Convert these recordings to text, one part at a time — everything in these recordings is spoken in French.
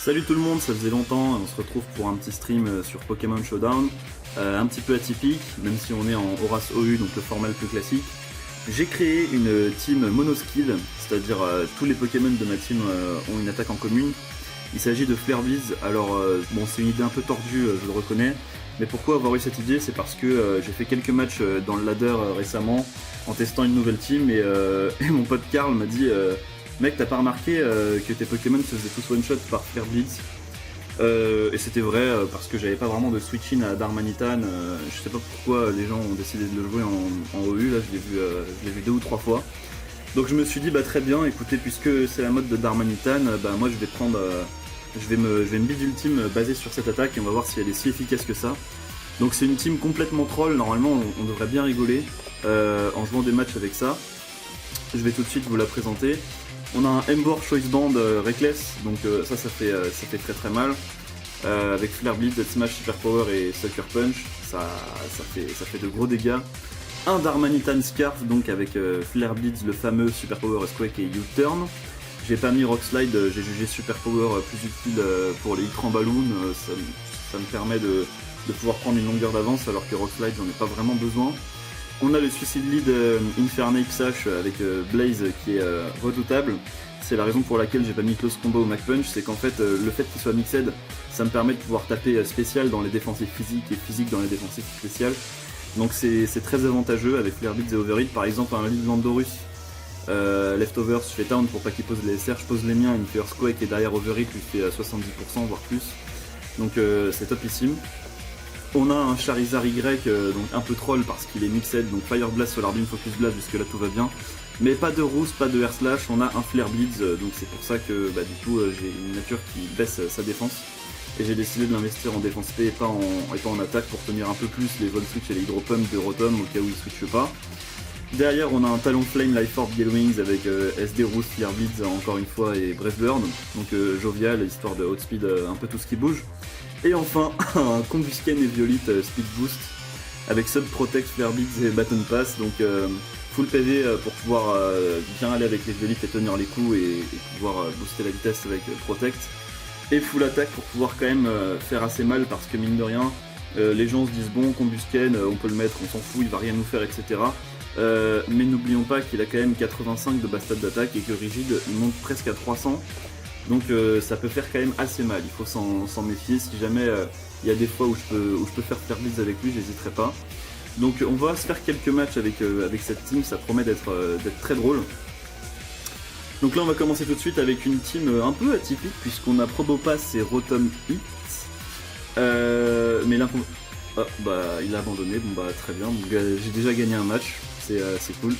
Salut tout le monde, ça faisait longtemps, on se retrouve pour un petit stream sur Pokémon Showdown, un petit peu atypique, même si on est en Horace OU, donc le format le plus classique. J'ai créé une team monoskill, c'est-à-dire tous les Pokémon de ma team ont une attaque en commune. Il s'agit de Flarebeez, alors bon c'est une idée un peu tordue, je le reconnais, mais pourquoi avoir eu cette idée? C'est parce que j'ai fait quelques matchs dans le ladder récemment en testant une nouvelle team et mon pote Karl m'a dit mec, t'as pas remarqué que tes Pokémon se faisaient tous one-shot par Flarebeez? Et c'était vrai parce que j'avais pas vraiment de switch-in à Darmanitan. Je sais pas pourquoi les gens ont décidé de le jouer en OU, là je l'ai vu 2 ou 3 fois. Donc je me suis dit bah très bien, écoutez, puisque c'est la mode de Darmanitan, bah moi je vais prendre, je vais me build une team basée sur cette attaque et on va voir si elle est si efficace que ça. Donc c'est une team complètement troll, normalement on devrait bien rigoler en jouant des matchs avec ça. Je vais tout de suite vous la présenter. On a un Ember Choice Band Reckless, donc ça fait très mal. Avec Flare Blitz, Death Smash, Super Power et Sucker Punch, ça fait de gros dégâts. Un Darmanitan Scarf, donc avec Flare Blitz, le fameux Super Power Squeak et U-Turn. J'ai pas mis Rock Slide, j'ai jugé Super Power plus utile pour les Hit Balloon, ça me permet de pouvoir prendre une longueur d'avance alors que Rock Slide j'en ai pas vraiment besoin. On a le Suicide Lead Infernape Sash avec Blaze qui est redoutable. C'est la raison pour laquelle j'ai pas mis Close Combo au Mac Punch, c'est qu'en fait le fait qu'il soit mixed, ça me permet de pouvoir taper spécial dans les défensives physiques et physique dans les défensives spéciales. Donc c'est très avantageux avec Flare Blitz et Overhit. Par exemple un lead Landorus Leftovers, je fais Town pour pas qu'il pose les SR, je pose les miens, il me fait Earthquake et derrière Overhit lui fait 70% voire plus. Donc c'est topissime. On a un Charizard Y, donc un peu troll parce qu'il est mixed, donc Fire Blast, Solar Beam, Focus Blast, jusque là tout va bien. Mais pas de Roost, pas de Air Slash, on a un Flare Blitz, donc c'est pour ça que du coup j'ai une nature qui baisse sa défense. Et j'ai décidé de l'investir en défense P et pas en attaque pour tenir un peu plus les Volt Switch et les Hydro Pump de Rotom au cas où il switch pas. Derrière on a un Talonflame, Life Orb, Gale Wings avec SD Roost, Flare Blitz encore une fois et Breath Burn, donc jovial, histoire de outspeed un peu tout ce qui bouge. Et enfin, un Combusken et Violite Speed Boost avec Sub Protect, Flare Blitz et Baton Pass, donc full PV pour pouvoir bien aller avec les Violites et tenir les coups et pouvoir booster la vitesse avec Protect. Et full attaque pour pouvoir quand même faire assez mal parce que mine de rien, les gens se disent bon, Combusken, on peut le mettre, on s'en fout, il va rien nous faire, etc. Mais n'oublions pas qu'il a quand même 85 de base stat d'attaque et que Rigid il monte presque à 300. Donc ça peut faire quand même assez mal, il faut s'en méfier. Si jamais il y a des fois où je peux faire Flare Blitz avec lui, j'hésiterai pas. Donc on va se faire quelques matchs avec cette team, ça promet d'être très drôle. Donc là on va commencer tout de suite avec une team un peu atypique puisqu'on a Probopass et Rotom Hit. Mais là il a abandonné, bon bah très bien, j'ai déjà gagné un match, c'est cool.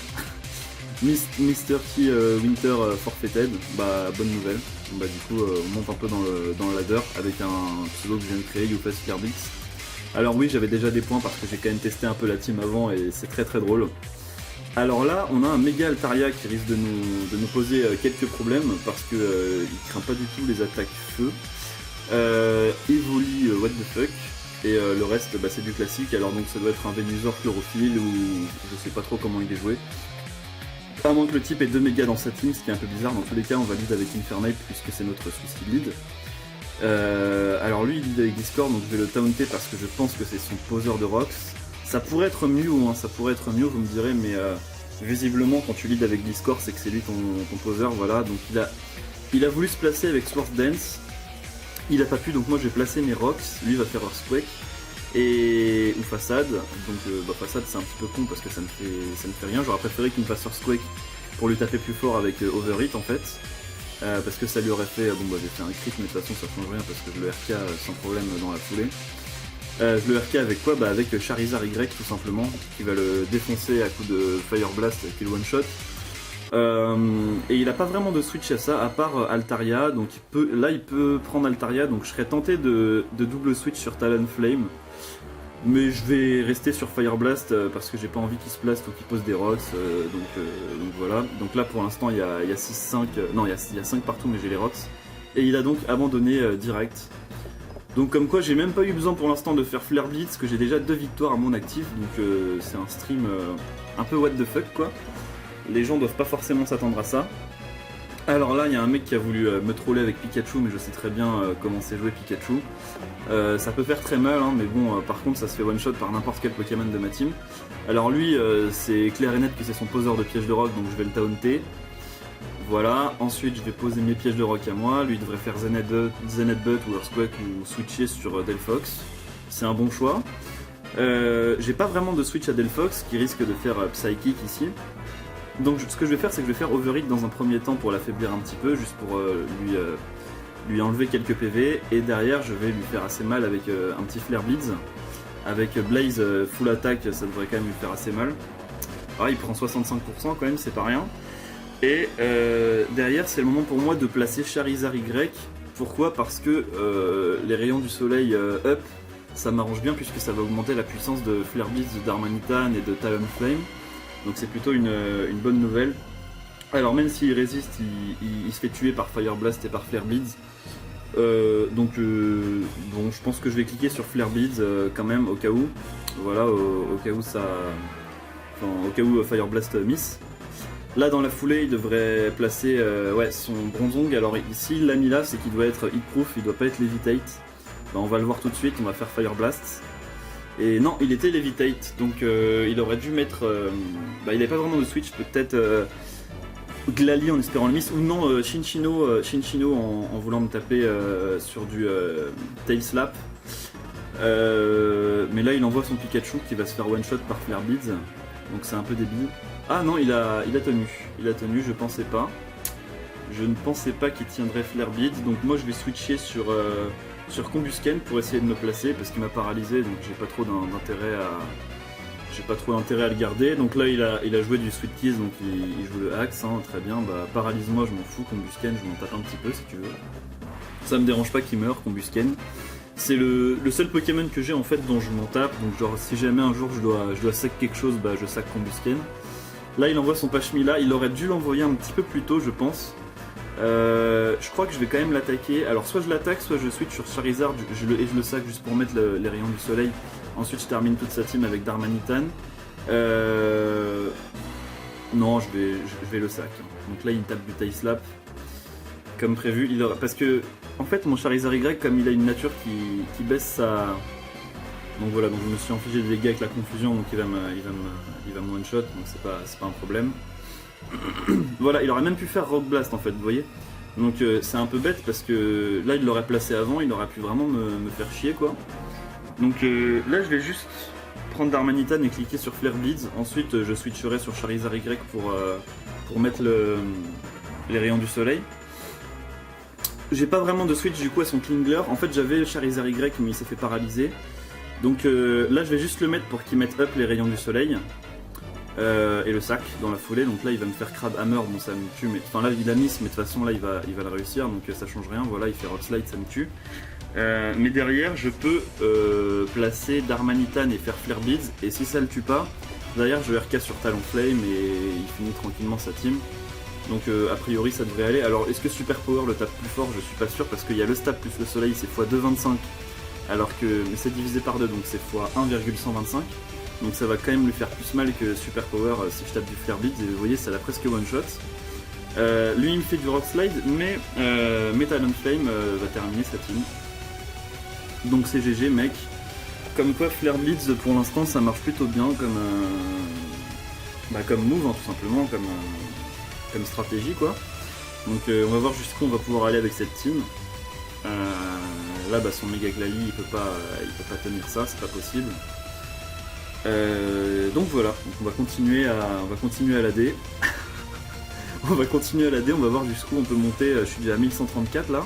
Mr. T Winter forfeited, bonne nouvelle. Du coup on monte un peu dans le ladder avec un pseudo que je viens de créer, YouFast Flare Blitz. Alors oui, j'avais déjà des points parce que j'ai quand même testé un peu la team avant et c'est très drôle. Alors là on a un méga Altaria qui risque de nous poser quelques problèmes parce que il craint pas du tout les attaques feu. Evoli what the fuck. Et le reste c'est du classique, alors donc ça doit être un Venusaur Chlorophylle ou je sais pas trop comment il est joué. À moins que le type ait 2 mégas dans sa team, ce qui est un peu bizarre, dans tous les cas on va lead avec Infernape puisque c'est notre Suicide Lead. Alors lui il lead avec Discord, donc je vais le taunter parce que je pense que c'est son poseur de Rocks. Ça pourrait être mieux, hein, ça pourrait être mieux vous me direz, mais visiblement quand tu lead avec Discord c'est que c'est lui ton poseur, voilà. Donc il a voulu se placer avec Swords Dance, il a pas pu, donc moi je vais placer mes Rocks, lui va faire Earthquake. Ou Façade, donc Façade c'est un petit peu con parce que ça ne fait rien, j'aurais préféré qu'il me fasse Earthquake pour lui taper plus fort avec Overhit en fait, parce que ça lui aurait fait, j'ai fait un crit mais de toute façon ça change rien parce que je le RK sans problème dans la foulée. Je le RK avec quoi? Avec Charizard Y tout simplement, qui va le défoncer à coup de Fire Blast qui le one shot. Et il a pas vraiment de switch à ça à part Altaria, donc il peut prendre Altaria, donc je serais tenté de double switch sur Talonflame. Mais je vais rester sur Fire Blast parce que j'ai pas envie qu'il se place ou qu'il pose des rocks, donc voilà. Donc là pour l'instant il y a 6-5, non il y a 5 partout mais j'ai les rocks. Et il a donc abandonné direct. Donc comme quoi j'ai même pas eu besoin pour l'instant de faire Flare Blitz, que j'ai déjà 2 victoires à mon actif, donc c'est un stream un peu what the fuck quoi. Les gens doivent pas forcément s'attendre à ça. Alors là, il y a un mec qui a voulu me troller avec Pikachu, mais je sais très bien comment c'est joué Pikachu. Ça peut faire très mal, hein, mais bon, par contre, ça se fait one-shot par n'importe quel Pokémon de ma team. Alors lui, c'est clair et net que c'est son poseur de pièges de rock, donc je vais le taunter. Voilà, ensuite je vais poser mes pièges de rock à moi. Lui, il devrait faire Zen Headbutt ou Earthquake ou switcher sur Delphox. C'est un bon choix. J'ai pas vraiment de switch à Delphox qui risque de faire Psychic ici. Donc ce que je vais faire, c'est que je vais faire Overheat dans un premier temps pour l'affaiblir un petit peu, juste pour lui enlever quelques PV. Et derrière, je vais lui faire assez mal avec un petit Flare Blitz. Avec Blaze full attack, ça devrait quand même lui faire assez mal. Ah, il prend 65% quand même, c'est pas rien. Et derrière, c'est le moment pour moi de placer Charizard Y. Pourquoi? Parce que les rayons du soleil up, ça m'arrange bien puisque ça va augmenter la puissance de Flare Blitz, de Darmanitan et de Talonflame. Donc c'est plutôt une bonne nouvelle. Alors même s'il résiste, il se fait tuer par Fire Blast et par Flare Blitz. Bon, je pense que je vais cliquer sur Flare Blitz quand même au cas où. Voilà, au cas où ça... Enfin, au cas où Fire Blast miss. Là dans la foulée il devrait placer son Bronzong. Alors s'il l'a mis là, c'est qu'il doit être hitproof, il doit pas être levitate. Ben, on va le voir tout de suite, on va faire Fire Blast. Et non, il était levitate, donc il aurait dû mettre... il n'avait pas vraiment de switch, peut-être Glalie en espérant le miss, ou non Shinchino en voulant me taper sur du Tail Slap. Mais là il envoie son Pikachu qui va se faire one shot par Flare Blitz, donc c'est un peu débile. Ah non, il a tenu, je pensais pas. Je ne pensais pas qu'il tiendrait Flare Blitz, donc moi je vais switcher sur Combusken pour essayer de me placer parce qu'il m'a paralysé, donc j'ai pas trop d'intérêt à le garder. Donc là il a joué du Sweet Keys, donc il joue le Axe, hein, très bien. Bah paralyse-moi, je m'en fous. Combusken, je m'en tape un petit peu si tu veux. Ça me dérange pas qu'il meure, Combusken. C'est le seul Pokémon que j'ai en fait dont je m'en tape, donc genre si jamais un jour je dois sac quelque chose, bah je sac Combusken. Là il envoie son Pachmila, il aurait dû l'envoyer un petit peu plus tôt je pense. Je crois que je vais quand même l'attaquer. Alors soit je l'attaque, soit je switch sur Charizard et je le sac juste pour mettre les rayons du soleil. Ensuite je termine toute sa team avec Darmanitan. Non, je vais le sac. Donc là il me tape du Tail Slap. Comme prévu, parce que en fait mon Charizard Y, comme il a une nature qui baisse sa... Donc voilà, donc je me suis infligé des dégâts avec la confusion, donc il va me one shot, donc c'est pas un problème. Voilà, il aurait même pu faire Rock Blast en fait, vous voyez. Donc c'est un peu bête parce que là il l'aurait placé avant, il aurait pu vraiment me faire chier quoi. Donc là je vais juste prendre Darmanitan et cliquer sur Flare Blitz. Ensuite je switcherai sur Charizard Y pour mettre les rayons du soleil. J'ai pas vraiment de switch du coup à son Klingler. En fait j'avais Charizard Y mais il s'est fait paralyser. Donc là je vais juste le mettre pour qu'il mette up les rayons du soleil. Et le sac dans la foulée, donc là il va me faire Crab Hammer, bon ça me tue, mais enfin là il a miss, mais de toute façon là il va le réussir, donc ça change rien, voilà il fait Rock Slide, ça me tue. Mais derrière je peux placer Darmanitan et faire Flare Blitz, et si ça le tue pas, derrière je RK sur Talonflame et il finit tranquillement sa team. Donc a priori ça devrait aller. Alors est-ce que Super Power le tape plus fort? Je suis pas sûr parce qu'il y a le stab plus le soleil, c'est x2,25, alors que mais c'est divisé par 2, donc c'est x1,125. Donc ça va quand même lui faire plus mal que Super Power si je tape du Flare Blitz, et vous voyez ça l'a presque one shot. Lui il me fait du Rock Slide, mais Talonflame va terminer sa team. Donc c'est GG mec. Comme quoi Flare Blitz pour l'instant ça marche plutôt bien comme move, hein, tout simplement, comme stratégie quoi. Donc on va voir jusqu'où on va pouvoir aller avec cette team. Là son Mega Glalie il peut pas tenir ça, c'est pas possible. Donc voilà, donc on va continuer à l'AD. On va continuer à l'AD, on va voir jusqu'où on peut monter. Je suis déjà à 1134 là.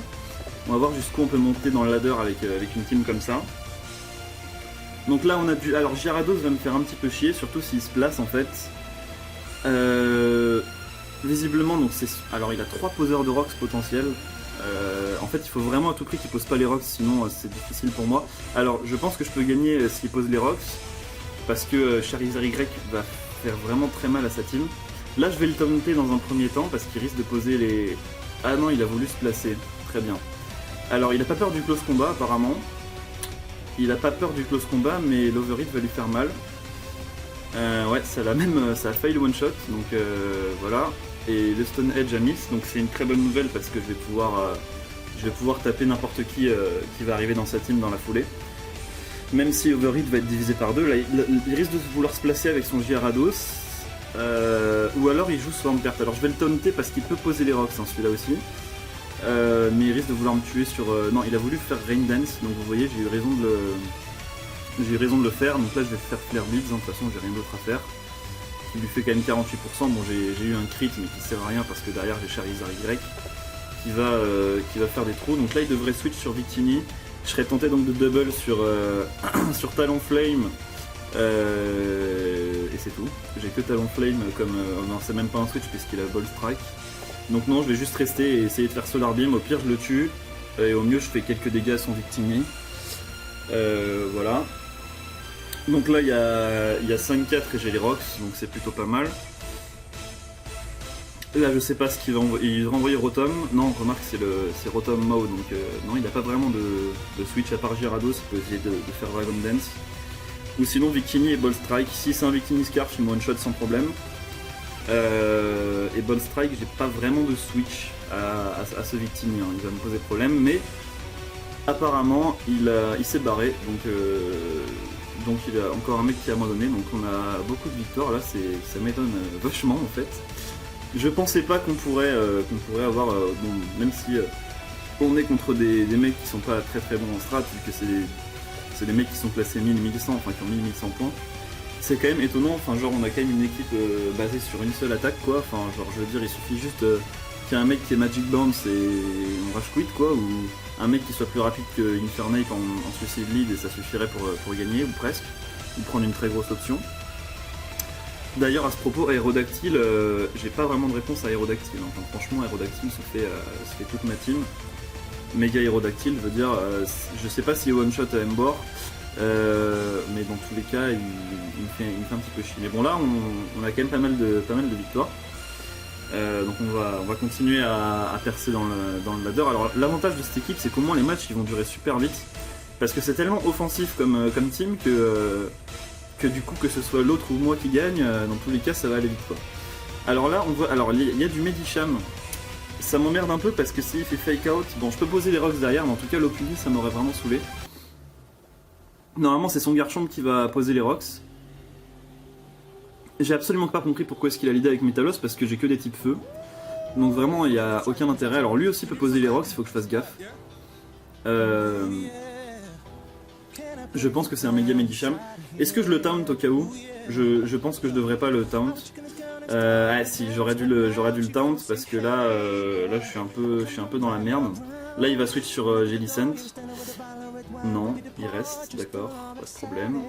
On va voir jusqu'où on peut monter dans le ladder avec une team comme ça. Donc là on a dû... Alors Gyarados va me faire un petit peu chier, surtout s'il se place en fait. Visiblement donc c'est... Alors il a 3 poseurs de rocks potentiels. En fait il faut vraiment à tout prix qu'il pose pas les rocks, sinon c'est difficile pour moi. Alors je pense que je peux gagner s'il pose les rocks, parce que Charizard Y va faire vraiment très mal à sa team. Là je vais le taunter dans un premier temps parce qu'il risque de poser les... Ah non, il a voulu se placer, très bien. Alors il a pas peur du close combat apparemment. Il a pas peur du close combat, mais l'overhit va lui faire mal. Ouais, ça a failli le one shot, donc voilà. et le Stone Edge à Miss, donc c'est une très bonne nouvelle parce que je vais pouvoir taper n'importe qui va arriver dans sa team dans la foulée. Même si Overheat va être divisé par deux, là il risque de vouloir se placer avec son Gyarados, ou alors il joue Swampert. Alors je vais le taunter parce qu'il peut poser les rocks, hein, celui-là aussi. Mais il risque de vouloir me tuer sur... non, il a voulu faire Rain Dance, donc vous voyez, j'ai eu raison de le faire. Donc là je vais faire Flare Beats, hein, de toute façon j'ai rien d'autre à faire. Il lui fait quand même 48%, bon j'ai eu un crit mais qui sert à rien parce que derrière j'ai Charizard Y qui va faire des trous. Donc là il devrait switch sur Victini. Je serais tenté donc de double sur, sur Talonflame, et c'est tout. J'ai que Talonflame comme... non, c'est même pas un switch puisqu'il a Ball Strike. Donc non, je vais juste rester et essayer de faire Solar Beam. Au pire je le tue, et au mieux je fais quelques dégâts à son Victini. Voilà. Donc là il y a 5-4 et j'ai les Rocks, donc c'est plutôt pas mal. Là je sais pas ce qu'il va envoyer, il va envoyer Rotom. Non, remarque c'est Rotom Mode, donc non il n'a pas vraiment de switch à part Gyarados, il peut essayer de faire Dragon Dance. Ou sinon Victini et Ball Strike. Si c'est un Victini Scarf, il me one shot sans problème. Et Ball Strike, j'ai pas vraiment de switch à ce Victini, hein. Il va me poser problème, mais apparemment il s'est barré, donc il a encore un mec qui a abandonné, donc on a beaucoup de victoires là, ça m'étonne vachement en fait. Je pensais pas qu'on pourrait avoir, bon, même si on est contre des mecs qui sont pas très très bons en strat, vu que c'est des mecs qui sont classés 1000, 1100, enfin qui ont 1000, 1100 points. C'est quand même étonnant, enfin genre on a quand même une équipe basée sur une seule attaque quoi, enfin genre je veux dire il suffit juste qu'il y ait un mec qui est Magic Bounce et on rage quit quoi, ou un mec qui soit plus rapide que Infernape en suicide lead et ça suffirait pour gagner, ou presque, ou prendre une très grosse option. D'ailleurs à ce propos, Aérodactyle, j'ai pas vraiment de réponse à Aérodactyle, enfin, franchement Aérodactyle se fait toute ma team. Méga Aérodactyle veut dire, je sais pas si one shot à Embor, mais dans tous les cas il me fait un petit peu chier. Mais bon là on a quand même pas mal de victoires. Donc on va continuer à percer dans le ladder. Alors l'avantage de cette équipe c'est qu'au moins les matchs ils vont durer super vite. Parce que c'est tellement offensif comme team que du coup que ce soit l'autre ou moi qui gagne, dans tous les cas ça va aller vite quoi. Alors là on voit, alors il y a du Medicham. Ça m'emmerde un peu parce que s'il fait fake out, bon je peux poser les rocks derrière mais en tout cas l'Opini ça m'aurait vraiment saoulé. Normalement c'est son Garchomp qui va poser les rocks. J'ai absolument pas compris pourquoi est-ce qu'il a l'idée avec Metalos parce que j'ai que des types feu. Donc vraiment il n'y a aucun intérêt. Alors lui aussi peut poser les rocks, il faut que je fasse gaffe. Je pense que c'est un méga Medicham. Est-ce que je le taunt au cas où? Je pense que je devrais pas le taunt. Ah si, j'aurais dû le taunt parce que là je suis un peu dans la merde. Là il va switch sur Jellicent. Non, il reste, d'accord, pas de problème.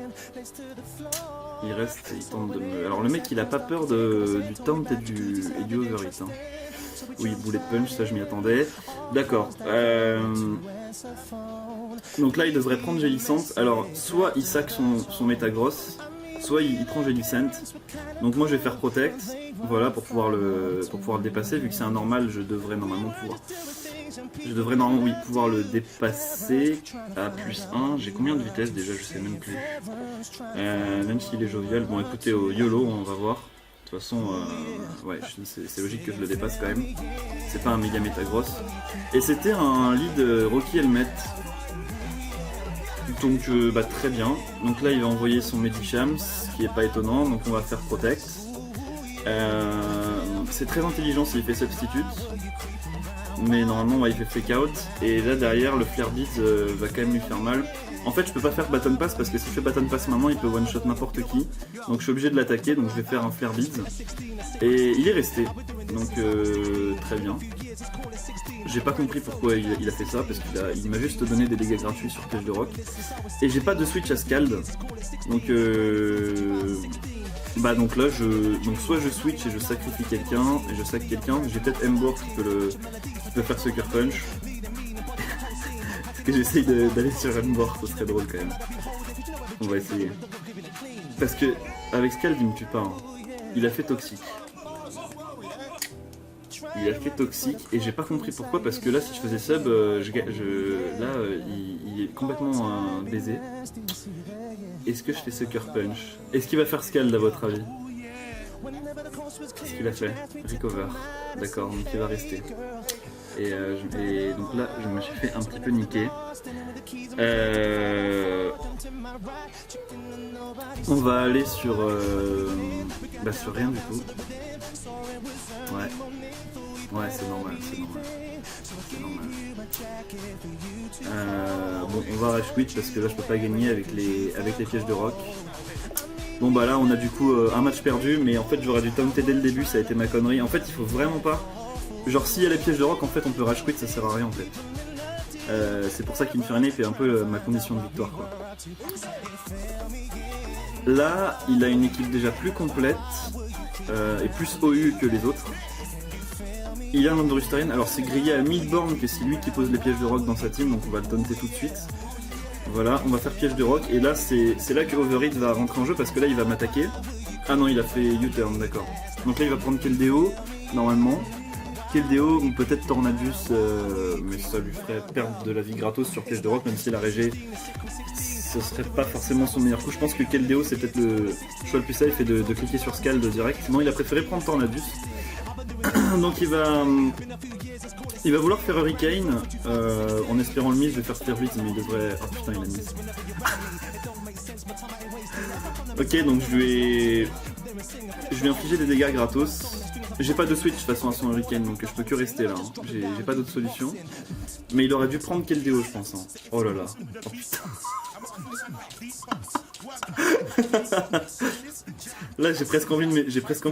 Il reste, il tente de me... Alors le mec il a pas peur du taunt et du overhit. Hein. Oui, bullet punch, ça je m'y attendais. D'accord. Donc là il devrait prendre Jellicent. Alors soit il sac son Metagross, soit il prend Jellicent. Donc moi je vais faire Protect, voilà, pour pouvoir le dépasser. Vu que c'est un normal, je devrais normalement pouvoir le dépasser à plus 1. J'ai combien de vitesse déjà, je sais même plus. Même s'il est jovial. Bon écoutez, au YOLO on va voir. De toute façon, ouais, c'est logique que je le dépasse quand même. C'est pas un méga Metagross. Et c'était un lead Rocky Helmet. Donc bah, très bien. Donc là il va envoyer son Medicham, ce qui est pas étonnant. Donc on va faire Protect. C'est très intelligent s'il fait Substitute. Mais normalement ouais, il fait Fake Out. Et là derrière le Flare Beats va quand même lui faire mal. En fait je peux pas faire Baton Pass parce que si je fais Baton Pass maintenant il peut one shot n'importe qui. Donc je suis obligé de l'attaquer, donc je vais faire un Flare Beats. Et il est resté. Donc très bien. J'ai pas compris pourquoi il a fait ça, parce qu'il m'a juste donné des dégâts gratuits sur Piège de Rock. Et j'ai pas de switch à Scald. Donc bah donc là soit je switch et je sacrifie quelqu'un, et je sac quelqu'un, j'ai peut-être Embor qui peut faire Sucker Punch. Est-ce que j'essaye d'aller sur Embor, ce serait drôle quand même. On va essayer. Parce que avec Scald il me tue pas. Hein. Il a fait Toxique. Il a fait Toxique et j'ai pas compris pourquoi, parce que là si je faisais sub, il est complètement baisé. Est-ce que je fais Sucker Punch? Est-ce qu'il va faire Scald à votre avis? Qu'est-ce qu'il a fait? Recover. D'accord, donc il va rester. Et donc là, je me suis fait un petit peu niquer. On va aller sur sur rien du tout. Ouais, c'est normal. Bon, on va rush quit parce que là je peux pas gagner avec les pièges de rock. Bon bah là on a du coup un match perdu, mais en fait j'aurais dû taunter dès le début, ça a été ma connerie. En fait il faut vraiment pas... Genre s'il y a les pièges de rock, en fait on peut rush quit, ça sert à rien en fait. C'est pour ça qu'Infernape fait un peu ma condition de victoire quoi. Là il a une équipe déjà plus complète et plus OU que les autres. Il a un Andrustarian, alors c'est grillé à Midborn que c'est lui qui pose les pièges de rock dans sa team, donc on va le taunter tout de suite. Voilà, on va faire piège de rock, et là c'est là que Overheat va rentrer en jeu parce que là il va m'attaquer. Ah non, il a fait U-turn, d'accord. Donc là il va prendre Keldeo, normalement. Keldeo ou peut-être Tornadus, mais ça lui ferait perdre de la vie gratos sur piège de rock, même si la régé, ce serait pas forcément son meilleur coup. Je pense que Keldeo c'est peut-être le choix le plus safe et de cliquer sur Scald direct. Non, il a préféré prendre Tornadus. Donc il va vouloir faire Hurricane en espérant le miss. Je vais faire Spear Blitz, mais il devrait... Oh putain, il a miss. Ok, donc je vais infliger des dégâts gratos. J'ai pas de switch de toute façon à son Hurricane, donc je peux que rester là. Hein. J'ai pas d'autre solution. Mais il aurait dû prendre Keldeo, je pense. Hein. Oh là là. Oh putain. Là j'ai presque envie de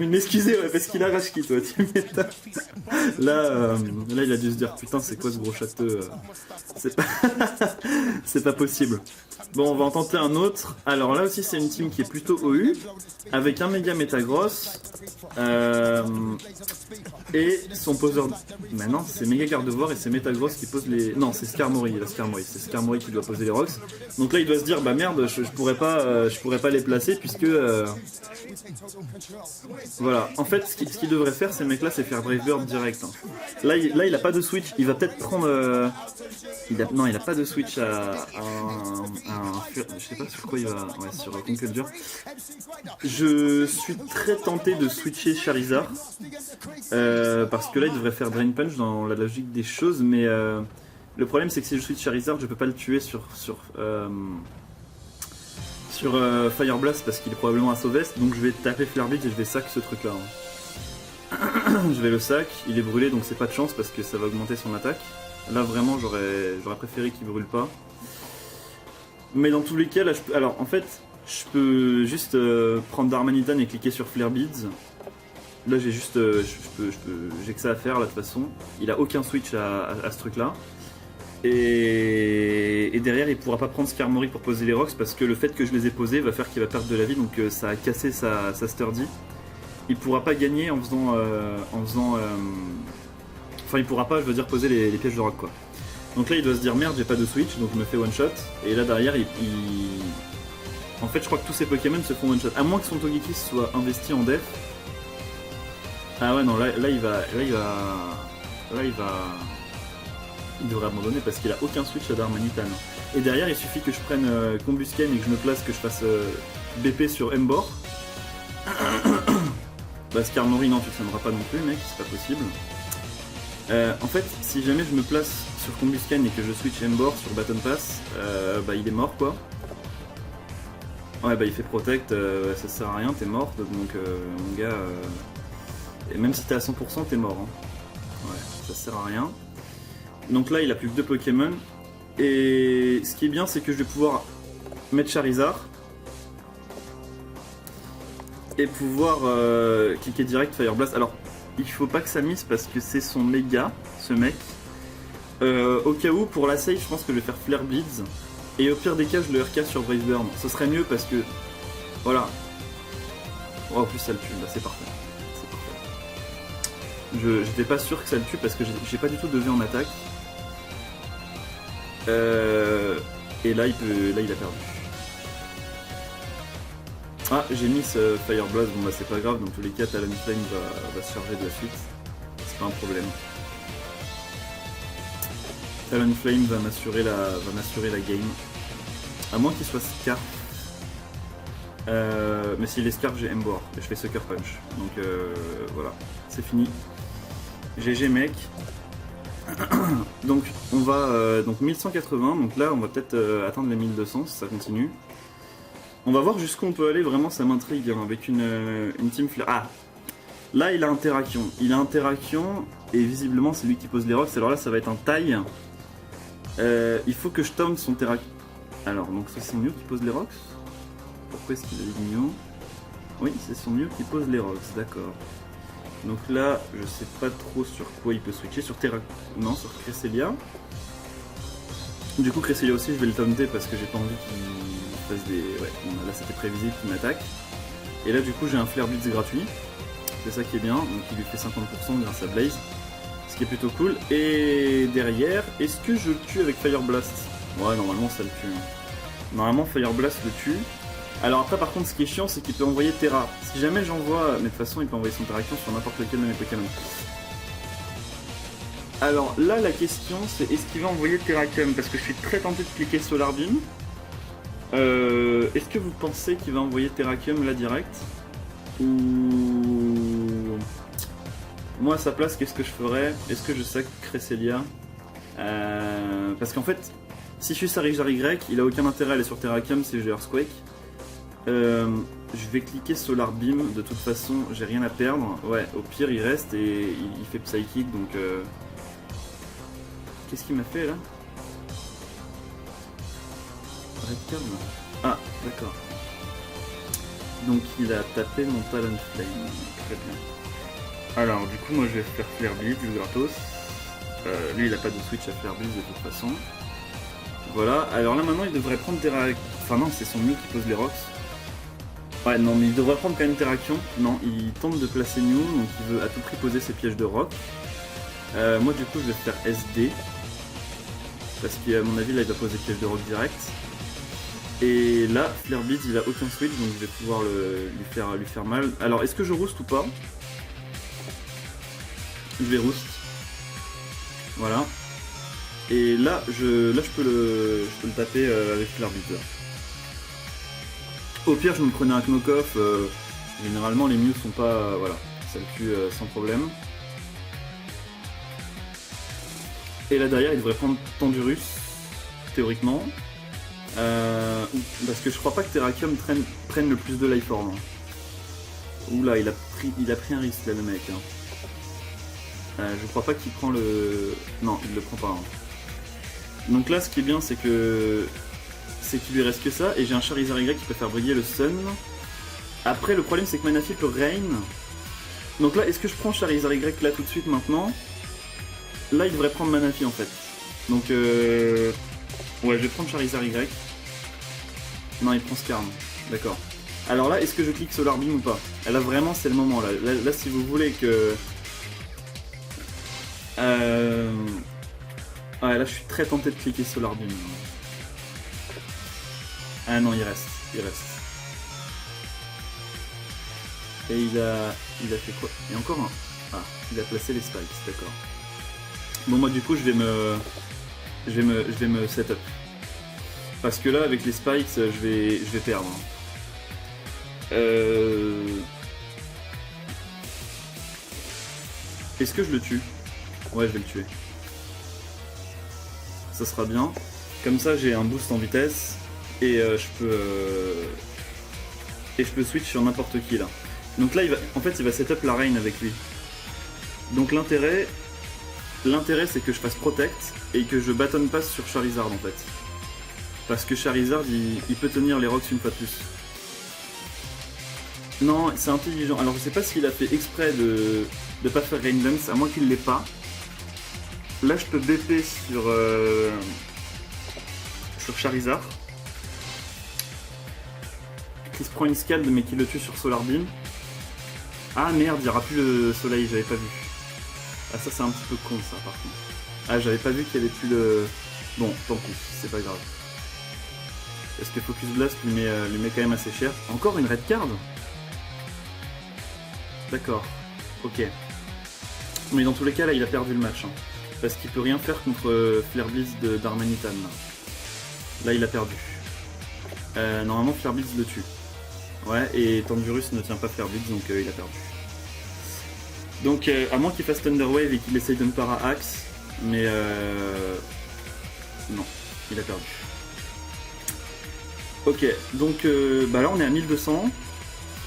m'excuser ouais, parce qu'il a rage qui toi, tu m'étonnes. Là il a dû se dire putain c'est quoi ce gros château c'est pas possible. Bon on va en tenter un autre. Alors là aussi c'est une team qui est plutôt OU avec un méga Metagross et son poseur... Maintenant c'est méga Gardevoir et c'est Metagross qui pose les... Non c'est Skarmory, c'est Skarmory qui doit poser les rocks. Donc là il doit se dire bah merde je pourrais pas les placer puisque voilà, en fait ce qu'il devrait faire ces mecs là c'est faire Brave Bird direct hein. Là il a pas de switch, il va peut-être prendre non il a pas de switch à je sais pas sur quoi il va, ouais sur Conkeldurr. Je suis très tenté de switcher Charizard parce que là il devrait faire Drain Punch dans la logique des choses, mais le problème c'est que si je switch Charizard je peux pas le tuer sur Fire Blast parce qu'il est probablement à Sauvest, donc je vais taper Flare Blitz et je vais sac ce truc là hein. Je vais le sac, il est brûlé donc c'est pas de chance parce que ça va augmenter son attaque. Là vraiment j'aurais préféré qu'il brûle pas. Mais dans tous les cas là alors en fait je peux juste prendre Darmanitan et cliquer sur Flare Beads. Là j'ai juste j'ai que ça à faire là de toute façon. Il a aucun switch à ce truc là. Et derrière il pourra pas prendre Skarmory pour poser les rocks parce que le fait que je les ai posés va faire qu'il va perdre de la vie, donc ça a cassé sa sturdy. Il pourra pas gagner en faisant enfin il pourra pas je veux dire poser les pièges de rock quoi. Donc là il doit se dire merde j'ai pas de switch donc je me fais one shot et là derrière en fait je crois que tous ces Pokémon se font one shot à moins que son Togekiss soit investi en def. Ah ouais non là il devrait abandonner parce qu'il a aucun switch à Darmanitan. Et derrière il suffit que je prenne Combusken et que je me place, que je fasse BP sur Embor. Bah Skarmory non tu tiendras pas non plus mec, c'est pas possible. En fait si jamais je me place sur Combusken et que je switch Embor sur Baton Pass, bah il est mort quoi. Ouais bah il fait Protect, ça sert à rien, t'es mort donc mon gars... Et même si t'es à 100% t'es mort hein. Ouais ça sert à rien. Donc là il a plus que 2 Pokémon et ce qui est bien c'est que je vais pouvoir mettre Charizard et pouvoir cliquer direct Fire Blast. Alors il faut pas que ça miss parce que c'est son méga ce mec. Au cas où pour la save je pense que je vais faire Flare Blitz et au pire des cas je le RK sur Brave Burn. Ce serait mieux parce que voilà. Oh, en plus ça le tue, bah c'est parfait. J'étais pas sûr que ça le tue parce que j'ai pas du tout de V en attaque. Et là il a perdu. Ah j'ai mis ce Fire Blast, bon bah c'est pas grave, dans tous les cas Talonflame va se charger de la suite. C'est pas un problème. Talonflame va m'assurer la game. À moins qu'il soit Scarf. Mais s'il escarpe, j'ai Emboar et je fais Sucker Punch. Donc voilà, c'est fini. GG mec. Donc on va donc 1180, donc là on va peut-être atteindre les 1200 si ça continue. On va voir jusqu'où on peut aller, vraiment ça m'intrigue hein, avec une team flare. Ah, là il a Interaction. Il a Interaction et visiblement c'est lui qui pose les rocks. Alors là ça va être un taille. Il faut que je tombe son Terra. Alors donc c'est son Mew qui pose les rocks. Pourquoi est-ce qu'il a dit Mew? Oui c'est son Mew qui pose les rocks, d'accord. Donc là je sais pas trop sur quoi il peut switcher. Sur Terra. Non, sur Cresselia. Du coup Cresselia aussi je vais le taunter parce que j'ai pas envie qu'il fasse des. Ouais, bon, là c'était prévisible qu'il m'attaque. Et là du coup j'ai un Flare Blitz gratuit. C'est ça qui est bien, donc il lui fait 50% grâce à Blaze. Ce qui est plutôt cool. Et derrière, est-ce que je le tue avec Fire Blast? Ouais, normalement ça le tue. Normalement Fire Blast le tue. Alors après par contre ce qui est chiant c'est qu'il peut envoyer Terra. Si jamais j'envoie, mais de toute façon il peut envoyer son Terrakion sur n'importe lequel de mes Pokémon. Alors là la question c'est est-ce qu'il va envoyer Terrakion? Parce que je suis très tenté de cliquer Solar Beam. Est-ce que vous pensez qu'il va envoyer Terrakion là direct? Ou... Moi à sa place qu'est-ce que je ferais? Est-ce que je sac Cresselia? Parce qu'en fait si je suis Charizard Y, il a aucun intérêt à aller sur Terrakion si j'ai Earthquake. Je vais cliquer Solar Beam, de toute façon j'ai rien à perdre. Ouais, au pire il reste et il fait Psychic donc... Qu'est-ce qu'il m'a fait là? Red Card là. Ah, d'accord. Donc il a tapé mon Talonflame. Très bien. Alors du coup moi je vais faire Flare Blitz du gratos. Lui il a pas de switch à Flare Blitz de toute façon. Voilà, alors là maintenant il devrait prendre Terra... Enfin non, c'est son Mew qui pose les rocks. Ouais non mais il devrait prendre quand même Terrakion. Non, il tente de placer Mew, donc il veut à tout prix poser ses pièges de rock. Moi du coup je vais faire SD. Parce qu'à mon avis là il va poser piège de rock direct. Et là, Flare Blitz il a aucun switch donc je vais pouvoir lui faire mal. Alors est-ce que je roost ou pas? Je vais roost. Voilà. Et là je peux le taper avec Flare Blitz. Au pire je me prenais un knock-off. Généralement les Mew sont pas. Voilà, ça le tue sans problème. Et là derrière il devrait prendre Tandurus, théoriquement. Parce que je crois pas que Terrakion prenne le plus de life orb. Oula, il a pris un risque là le mec. Je crois pas qu'il prend le... Non, il le prend pas. Hein. Donc là ce qui est bien c'est qu'il lui reste que ça. Et j'ai un Charizard Y qui peut faire briller le Sun. Après le problème c'est que Manaphy peut Rain. Donc là est-ce que je prends Charizard Y là tout de suite maintenant? Là il devrait prendre Manaphy en fait. Donc ouais je vais prendre Charizard Y. Non il prend Skarn. D'accord. Alors là est-ce que je clique Solar Beam ou pas? Là vraiment c'est le moment là. Là si vous voulez que... Ouais là je suis très tenté de cliquer Solar Beam. Ah non il reste. Et il a fait quoi? Et encore un... Ah, il a placé les spikes, d'accord. Bon moi du coup je vais me setup. Parce que là avec les spikes je vais perdre. Est-ce que je le tue? Ouais je vais le tuer. Ça sera bien. Comme ça j'ai un boost en vitesse et je peux switch sur n'importe qui là. Donc là en fait il va setup la Reine avec lui. Donc l'intérêt c'est que je fasse Protect et que je bâtonne passe sur Charizard en fait. Parce que Charizard il peut tenir les rocks une fois de plus. Non, c'est intelligent. Alors je sais pas s'il a fait exprès de pas faire Rain Dance, à moins qu'il l'ait pas. Là je peux BP sur Charizard. Qui se prend une scald mais qui le tue sur Solar Beam. Ah merde, il n'y aura plus le soleil, j'avais pas vu. Ah ça c'est un petit peu con ça par contre. Ah j'avais pas vu qu'il y avait plus le... Bon, tant pis, c'est pas grave. Parce que Focus Blast lui met quand même assez cher. Encore une red card? D'accord, ok. Mais dans tous les cas là il a perdu le match. Hein, parce qu'il peut rien faire contre Flare Blitz d'Armanitan. Là il a perdu. Normalement Flare Blitz le tue. Ouais, et Tanjurus ne tient pas Flare Blitz, donc il a perdu. Donc, à moins qu'il fasse Thunder Wave et qu'il essaye de me para Axe, mais non, il a perdu. Ok, donc bah là on est à 1200,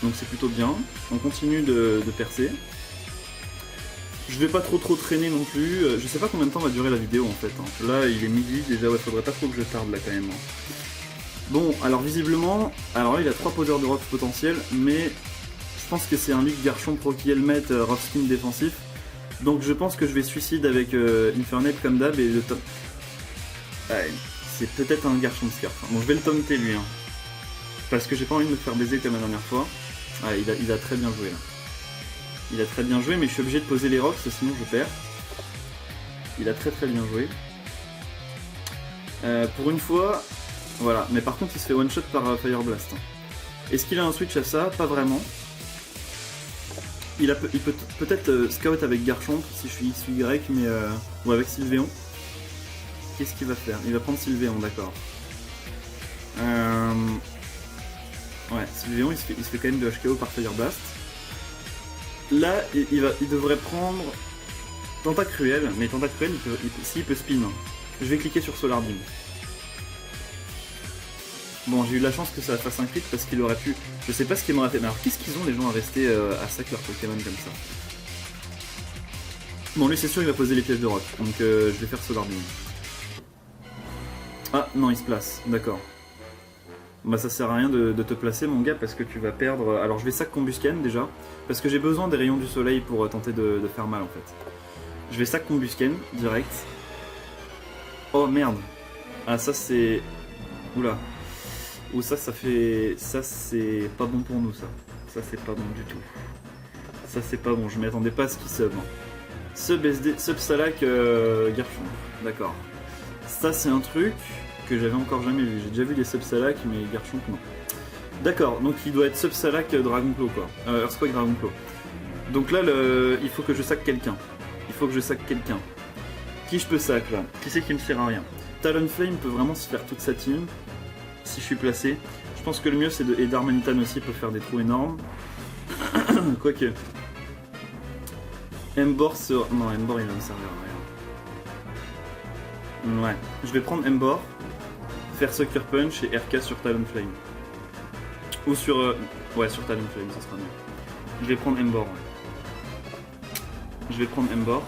donc c'est plutôt bien. On continue de percer. Je vais pas trop traîner non plus. Je sais pas combien de temps va durer la vidéo en fait. Là il est midi déjà, ouais, faudrait pas trop que je tarde là quand même. Bon, alors visiblement, alors là il a 3 poseurs de rock potentiels, mais je pense que c'est un league Garchomp Pro qui Helmet rough skin défensif. Donc je pense que je vais suicide avec Infernape comme d'hab et le top. Ouais, c'est peut-être un Garchomp Scarf. Bon, je vais le taunter lui, hein, parce que j'ai pas envie de me faire baiser comme la dernière fois. Ouais, il a très bien joué là. Il a très bien joué, mais je suis obligé de poser les rocks, sinon je perds. Il a très bien joué. Pour une fois, voilà. Mais par contre, il se fait one shot par Fire Blast. Est-ce qu'il a un switch à ça? Pas vraiment. Il peut peut-être scout avec Garchomp si je suis X ou Y, mais ou avec Sylveon. Qu'est-ce qu'il va faire? Il va prendre Sylveon, d'accord. Ouais, Sylveon, il se fait quand même de HKO par Fire Blast. Là, il devrait prendre Tentacruel, mais Tentacruel, s'il peut spin. Je vais cliquer sur Solar Beam. Bon, j'ai eu la chance que ça fasse un crit parce qu'il aurait pu... Je sais pas ce qu'il m'aurait fait, mais alors qu'est-ce qu'ils ont les gens à rester à sac leur Pokémon comme ça? Bon, lui c'est sûr il va poser les pièges de rock, donc je vais faire Solar Beam. Ah non, il se place, d'accord. Bah ça sert à rien de te placer mon gars parce que tu vas perdre... Alors je vais sac Combusken déjà, parce que j'ai besoin des rayons du soleil pour tenter de faire mal en fait. Je vais sac Combusken, direct. Oh merde. Ah ça c'est... Oula. Ou ça fait... Ça c'est pas bon pour nous ça. Ça c'est pas bon du tout. Ça c'est pas bon, je m'y attendais pas à ce qu'il sub. Sub SD, sub Salak Garchomp. D'accord. Ça c'est un truc que j'avais encore jamais vu. J'ai déjà vu des sub Salak mais Garchomp non. D'accord, donc il doit être sub Salak Dragonclaw quoi. Earthquake Dragonclaw. Donc là il faut que je sac quelqu'un. Il faut que je sac quelqu'un. Qui je peux sac là? Qui c'est qui me sert à rien? Talonflame peut vraiment se faire toute sa team. Si je suis placé. Je pense que le mieux c'est de... Et Darmanitan aussi peut faire des trous énormes. Quoique. Embor sur... Non, Embor il va me servir à rien. Ouais. Je vais prendre Embor, faire Sucker Punch et RK sur Talonflame. Ou sur... Ouais, sur Talonflame, ça sera mieux. Je vais prendre Embor. Ouais. Je vais prendre Embor.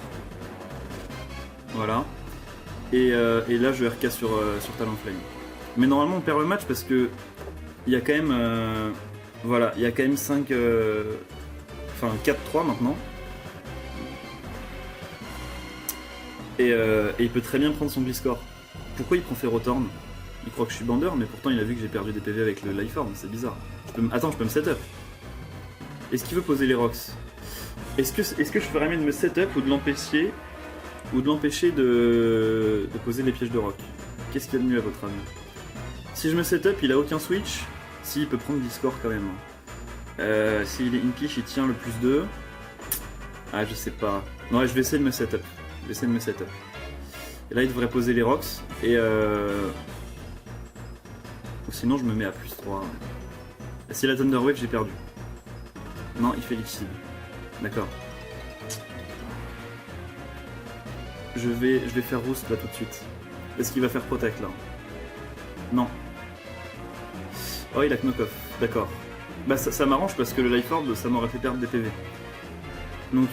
Voilà. Et là je RK sur Talonflame. Mais normalement on perd le match parce que il y a quand même voilà, il y a quand même 5 enfin 4-3 maintenant. Et il peut très bien prendre son Gliscor. Pourquoi il prend Ferrothorn? Il croit que je suis bandeur, mais pourtant il a vu que j'ai perdu des PV avec le Life Orb, c'est bizarre. Attends, je peux me setup. Est-ce qu'il veut poser les rocks? Est-ce que je ferais mieux de me setup ou de l'empêcher de poser les pièges de rock? Qu'est-ce qu'il y a de mieux à votre avis? Si je me setup, il a aucun switch. Si, il peut prendre Discord quand même. S'il est impish, il tient le plus 2. Ah, je sais pas. Non, je vais essayer de me setup. Je vais essayer de me setup. Et là, il devrait poser les rocks. Et ou sinon, je me mets à plus 3. Si la Thunder Wave, j'ai perdu. Non, il fait Liquide. D'accord. Je vais faire Roost là tout de suite. Est-ce qu'il va faire Protect là? Non. Oh, il a Knock-Off, d'accord. Bah ça m'arrange parce que le Life Orb, ça m'aurait fait perdre des PV. Donc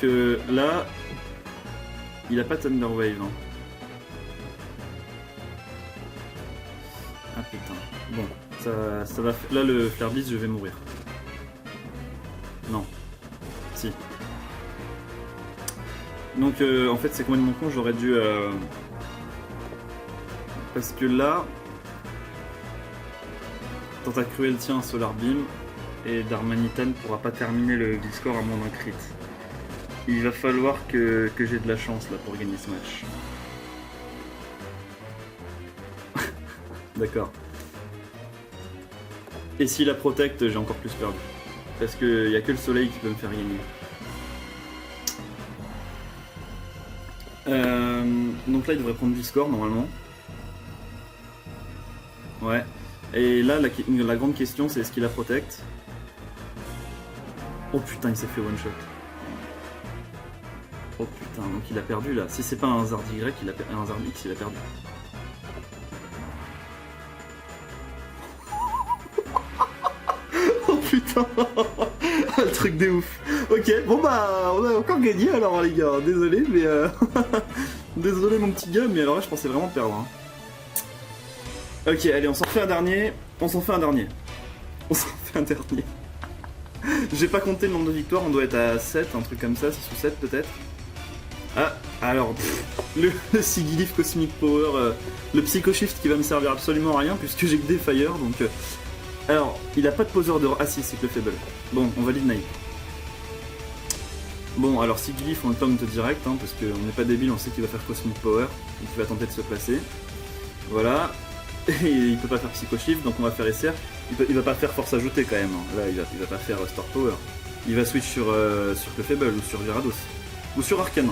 là, il a pas Thunder Wave. Hein. Ah putain. Bon, ça va... Là, le Flare Blitz, je vais mourir. Non. Si. Donc en fait, c'est complètement con, j'aurais dû... Parce que là... Tentacruel tient un Solar Beam et Darmanitan ne pourra pas terminer le Gliscor à moins d'un crit. Il va falloir que j'ai de la chance là pour gagner ce match. D'accord. Et s'il la protect, j'ai encore plus perdu. Parce qu'il n'y a que le soleil qui peut me faire gagner. Donc là il devrait prendre Gliscor normalement. Ouais. Et là la grande question c'est est-ce qu'il la protect? Oh putain, il s'est fait one shot. Oh putain, donc il a perdu là. Si c'est pas un Zard Y, un Zard X, il a perdu. Oh putain. Le truc de ouf. Ok, bon bah on a encore gagné alors les gars. Désolé mais désolé mon petit gars, mais alors là je pensais vraiment perdre. Hein. Ok, allez, on s'en fait un dernier. On s'en fait un dernier. J'ai pas compté le nombre de victoires, on doit être à 7, un truc comme ça, 6 ou 7 peut-être. Ah, alors, le Sigilif Cosmic Power, le Psycho Shift qui va me servir absolument à rien puisque j'ai que des Fire, donc... alors, il a pas de poseur de... Ah si, c'est que le Faible. Bon, on valide Naïf. Bon, alors Sigilif, on le tente direct, hein, parce qu'on n'est pas débile, on sait qu'il va faire Cosmic Power, donc il va tenter de se placer. Voilà. Et il peut pas faire Psycho Shift, donc on va faire SR. Il va pas faire Force ajoutée quand même, hein. Là il va pas faire Star Power. Il va switch sur le Faible ou sur Gyarados. Ou sur Arcane.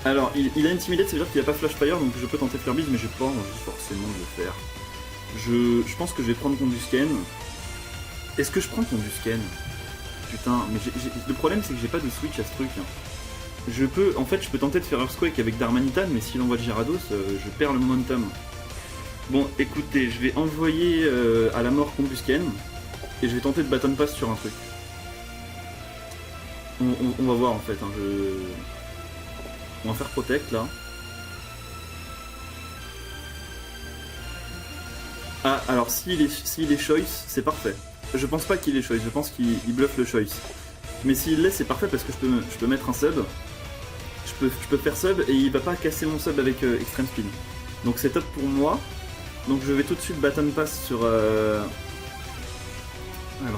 Alors, il a Intimidate, ça veut dire qu'il a pas Flash Fire, donc je peux tenter Flare Blitz, mais j'ai pas envie forcément de le faire. Je pense que je vais prendre Condusken. Est-ce que je prends Condusken? Putain, mais le problème c'est que j'ai pas de switch à ce truc. Hein. Je peux tenter de faire Earthquake avec Darmanitan, mais s'il envoie Gyarados, je perds le momentum. Bon, écoutez, je vais envoyer à la mort Condusken, et je vais tenter de Baton Pass sur un truc. On va voir en fait, hein, on va faire Protect là. Ah, alors s'il est Choice, c'est parfait. Je pense pas qu'il est Choice, je pense qu'il bluffe le Choice. Mais s'il l'est, c'est parfait parce que je peux mettre un sub. Je peux faire sub et il va pas casser mon sub avec Extreme Spin. Donc c'est top pour moi. Donc je vais tout de suite Baton Pass sur... Alors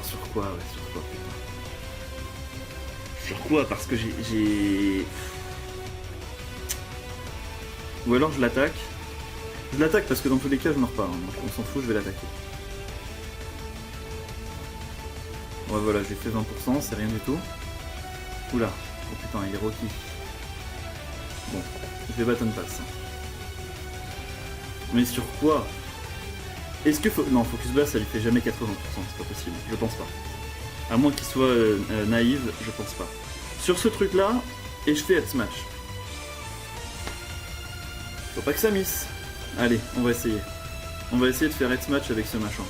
sur quoi? Ouais, sur quoi putain. Sur quoi? Parce que j'ai... Ou alors je l'attaque. Je l'attaque parce que dans tous les cas je meurs pas, hein, donc on s'en fout, je vais l'attaquer. Ouais voilà, j'ai fait 20%, c'est rien du tout. Oula, oh putain, il est Rocky. Bon, je vais Baton Pass. Mais sur quoi? Est-ce que... Non, Focus Blast ça lui fait jamais 80%, c'est pas possible, je pense pas. À moins qu'il soit naïf, je pense pas. Sur ce truc là, et je fais Head Smash. Faut pas que ça miss. Allez, on va essayer. On va essayer de faire Head Smash avec ce machin.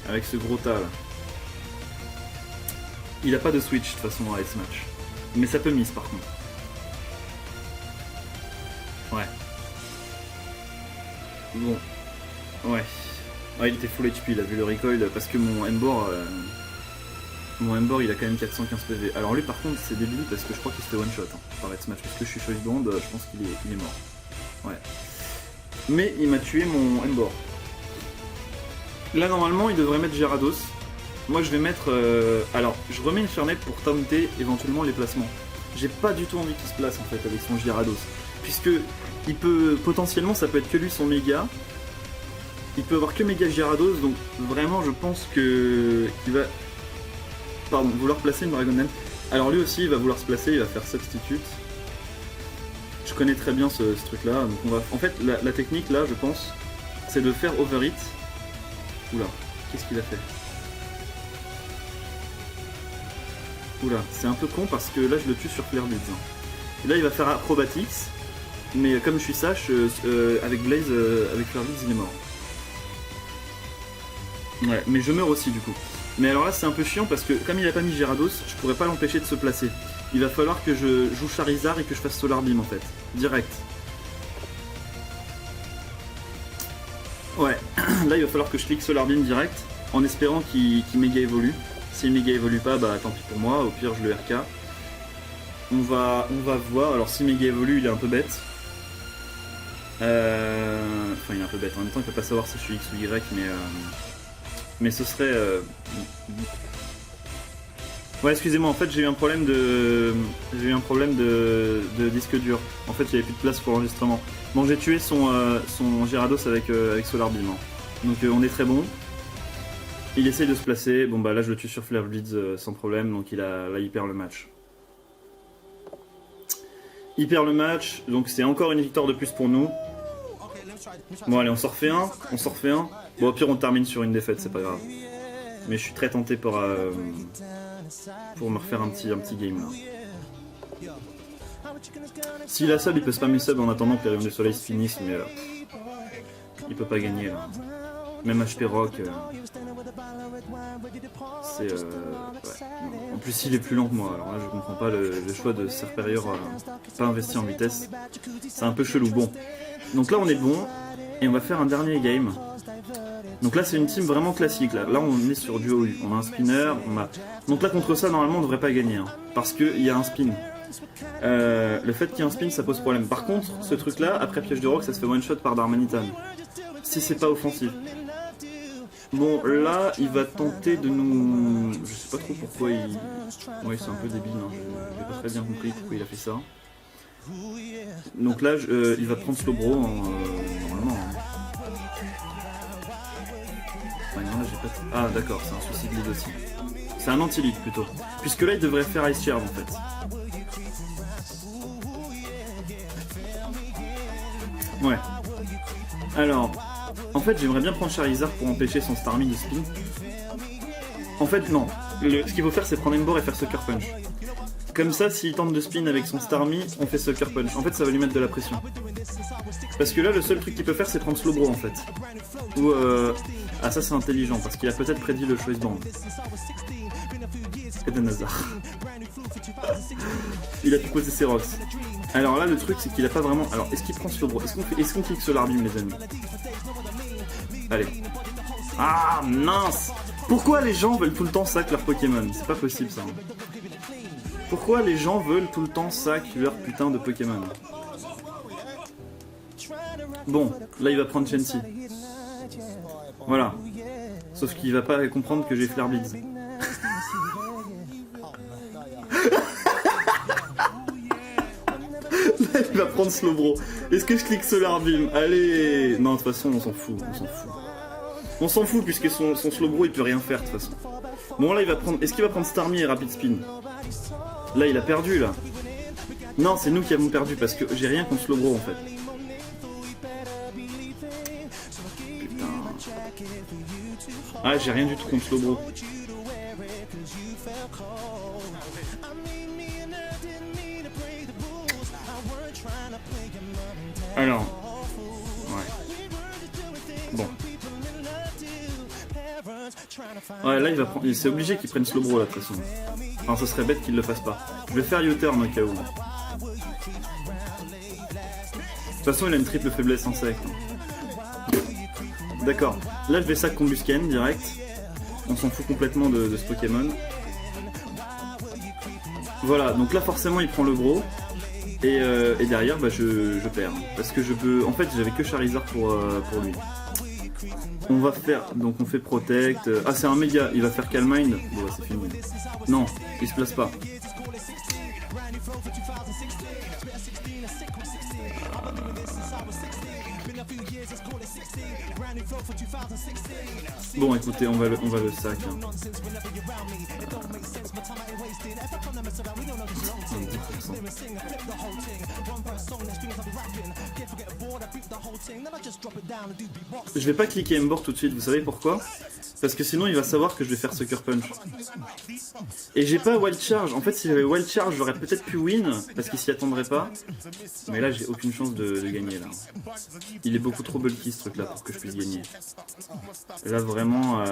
Avec ce gros tas là. Il a pas de switch de toute façon à Head Smash. Mais ça peut miss par contre. Ouais. Bon. Ouais. Ouais, il était full HP, il a vu le recoil parce que mon Embor... Mon Embor il a quand même 415 PV. Alors lui par contre c'est débile parce que je crois qu'il se fait one shot hein, par Head Smash. Parce que je suis Choice Bond, je pense qu'il est mort. Ouais. Mais il m'a tué mon Embor. Là normalement il devrait mettre Gyarados. Moi je vais mettre... Alors je remets une Fernet pour taunter éventuellement les placements. J'ai pas du tout envie qu'il se place en fait avec son Gyarados. Puisque il peut... potentiellement ça peut être que lui son méga. Il peut avoir que méga Gyarados, donc vraiment je pense que... qu'il va... Pardon, vouloir placer une Dragonite. Alors lui aussi il va vouloir se placer, il va faire Substitute. Je connais très bien ce truc là, donc on va... En fait la technique là je pense, c'est de faire Overhit. Oula, qu'est-ce qu'il a fait? Oula, c'est un peu con parce que là je le tue sur Flare Blitz. Et là il va faire Acrobatics, mais comme je suis sage, avec Blaze, avec Flare Blitz il est mort. Ouais, mais je meurs aussi du coup. Mais alors là c'est un peu chiant parce que comme il a pas mis Gyarados, je pourrais pas l'empêcher de se placer. Il va falloir que je joue Charizard et que je fasse Solar Beam en fait, direct. Ouais, là il va falloir que je clique Solar Beam direct, en espérant qu'il méga évolue. S'il méga évolue pas, bah tant pis pour moi, au pire je le RK. On va voir, alors si méga évolue il est un peu bête. Enfin il est un peu bête, en même temps il peut pas savoir si je suis X ou Y, mais ce serait... Ouais excusez-moi, en fait j'ai eu un problème de disque dur. En fait il n'y avait plus de place pour l'enregistrement. Bon j'ai tué son Gyarados avec Solar Beam. Hein. Donc on est très bon. Il essaye de se placer, bon bah là je le tue sur Flare Blitz sans problème, donc là il perd le match. Il perd le match, donc c'est encore une victoire de plus pour nous. Bon allez on s'en refait un, Bon au pire on termine sur une défaite, c'est pas grave. Mais je suis très tenté pour me refaire un petit game là. S'il a sub, il peut spammer sub en attendant que les rayons du soleil se finissent, mais il peut pas gagner là. Même HP Rock, c'est... ouais. En plus, il est plus lent que moi, alors là je comprends pas le choix de Serperior pas investi en vitesse. C'est un peu chelou. Bon, donc là on est bon, et on va faire un dernier game. Donc là c'est une team vraiment classique, là on est sur du OU, on a un spinner, donc là contre ça normalement on devrait pas gagner, hein, parce qu'il y a un spin. Le fait qu'il y ait un spin ça pose problème. Par contre, ce truc là, après piège de rock, ça se fait one shot par Darmanitan. Si c'est pas offensif. Bon, là, il va tenter de nous... Je sais pas trop pourquoi il... Oui, c'est un peu débile, hein. J'ai pas très bien compris pourquoi il a fait ça. Donc là, il va prendre Slowbro, normalement. Hein. Ouais, non, là, j'ai pas... Ah, d'accord, c'est un suicide lead aussi. C'est un anti-lead, plutôt. Puisque là, il devrait faire Ice Shard, en fait. Ouais. Alors... En fait, j'aimerais bien prendre Charizard pour empêcher son Starmie de spin. En fait, non. Ce qu'il faut faire, c'est prendre Emboar et faire Sucker Punch. Comme ça, s'il tente de spin avec son Starmie, on fait Sucker Punch. En fait, ça va lui mettre de la pression. Parce que là, le seul truc qu'il peut faire, c'est prendre Slowbro, en fait. Ou, Ah, ça, c'est intelligent, parce qu'il a peut-être prédit le Choice Band. Eden Hazard. Il a pu poser ses rocks. Alors là, le truc, c'est qu'il a pas vraiment... Alors, est-ce qu'il prend Slowbro? Est-ce qu'on clique Solar Beam, les amis? Allez. Ah, mince! Pourquoi les gens veulent tout le temps sac leur Pokémon? C'est pas possible, ça. Pourquoi les gens veulent tout le temps sac leur putain de Pokémon? Bon, là, il va prendre Chansey. Voilà. Sauf qu'il va pas comprendre que j'ai Flare Beads. Là, il va prendre Slowbro. Est-ce que je clique Solar Beam? Allez! Non, de toute façon, on s'en fout. On s'en fout puisque son Slowbro il peut rien faire de toute façon. Bon là il va prendre... Est-ce qu'il va prendre Starmie et Rapid Spin? Là il a perdu là. Non c'est nous qui avons perdu parce que j'ai rien contre Slowbro en fait. Putain. Ah j'ai rien du tout contre Slowbro. Alors. Ouais. Bon. Ouais, là il va prendre. C'est obligé qu'il prenne Slowbro là de toute façon. Enfin, ce serait bête qu'il le fasse pas. Je vais faire U-turn au cas où. De toute façon, il a une triple faiblesse insecte. D'accord. Là, je vais sac Combusken direct. On s'en fout complètement de ce Pokémon. Voilà, donc là, forcément, il prend le gros. Et derrière, bah, je perds. Parce que je peux. En fait, j'avais que Charizard pour lui. On va faire, donc on fait Protect. Ah c'est un méga, il va faire Calm Mind. Bon c'est fini. Non, il se place pas. Bon écoutez, on va le sac. Hein. Je vais pas cliquer Emboar tout de suite, vous savez pourquoi? Parce que sinon il va savoir que je vais faire Sucker Punch. Et j'ai pas Wild Charge. En fait si j'avais Wild Charge j'aurais peut-être pu win, parce qu'il s'y attendrait pas. Mais là j'ai aucune chance de gagner là. Il est beaucoup trop bulky ce truc là pour que je puisse gagner. Là vraiment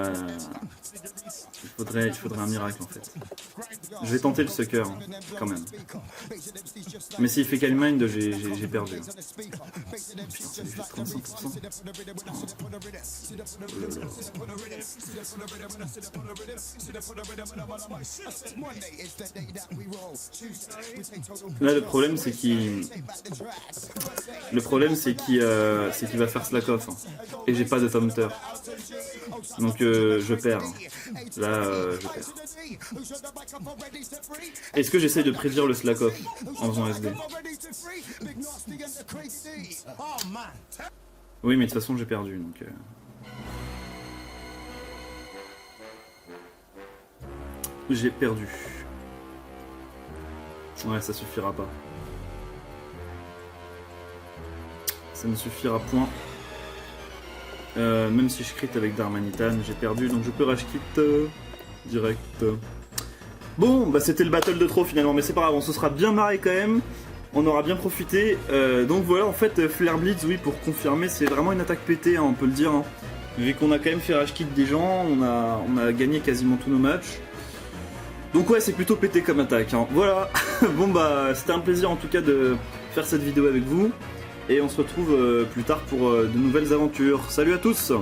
il faudrait un miracle en fait. Je vais tenter le Sucker quand même. Mais s'il fait Calm Mind j'ai perdu. Putain ça lui fait 35%. Là le problème c'est qu'il va faire slack off hein. Et j'ai pas de Taunter. Donc je perds. Là je perds. Est-ce que j'essaye de prédire le slack off en faisant SD? Oui mais de toute façon j'ai perdu donc j'ai perdu. Ouais ça suffira pas. Ça ne suffira point. Même si je crit avec Darmanitan, j'ai perdu, donc je peux rage quit direct. Bon, bah c'était le battle de trop finalement, mais c'est pas grave, on se sera bien marré quand même. On aura bien profité. Donc voilà, en fait, Flare Blitz, oui, pour confirmer, c'est vraiment une attaque pétée, hein, on peut le dire. Hein. Vu qu'on a quand même fait rage quit des gens, on a gagné quasiment tous nos matchs. Donc ouais, c'est plutôt pété comme attaque. Hein. Voilà. Bon bah, c'était un plaisir en tout cas de faire cette vidéo avec vous. Et on se retrouve plus tard pour de nouvelles aventures. Salut à tous!